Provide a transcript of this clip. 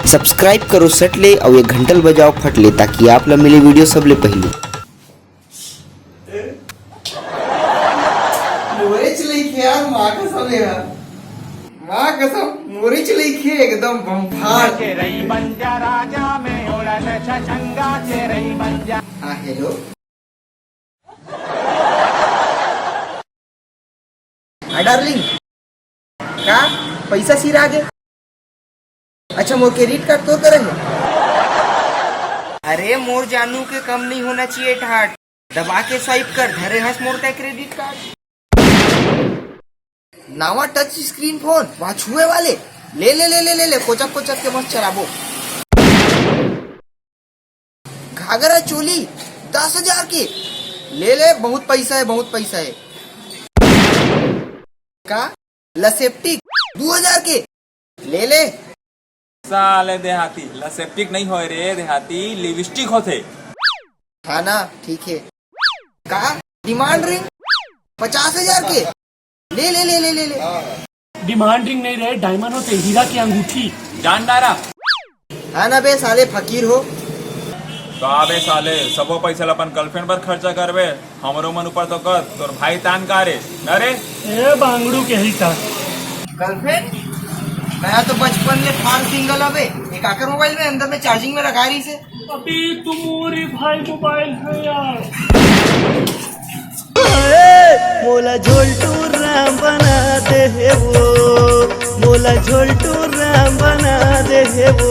Subscribe करो सटले और ये घंटल बजाओ फटले ताकि आप ला मिले वीडियो सबले पहले। मोरेच लईखे यार माँ कसम ले माँ कसम मोरेच लईखे एकदम बम्फार। हाँ हेलो हाँ डार्लिंग का पैसा सिर आगे। अच्छा मोर क्रेडिट कार्ड तो करेंगे। अरे मोर जानू के कम नहीं होना चाहिए ठाट दबा के स्वाइप कर धरे हंस मोर का क्रेडिट कार्ड। नावा टच स्क्रीन फोन वहाँ छुए वाले ले ले ले ले ले ले कोचक कोचक के मस्त चलाबो। घाघरा चोली 10,000 के ले ले बहुत पैसा है बहुत पैसा है। का लसेप्टिक 2,000 के ले ले। साले देहाती लसेप्टिक नहीं हो रे देहाती लिपस्टिक होते। हाँ ना ठीक है। का डिमांड रिंग 50,000 के ले ले ले ले ले ले। डिमांड रिंग नहीं रहे डायमंड होते हीरा की अंगूठी। जान डारा हाँ ना बे साले फकीर हो। बे साले सबो पैसा अपन गर्लफ्रेंड पर खर्चा करबे हमरो मन ऊपर तो कर तोर भाई तान का रे अरे ए बांगड़ू के ही था गर्लफ्रेंड मैं तो बचपन में फार सिंगल अबे एक आकर मोबाइल में अंदर में चार्जिंग में लगा रही से। अभी तुम्हारी भाई मोबाइल है यार। मोला झोलटू राम बना दे वो मोला झोलटू राम बना दे वो।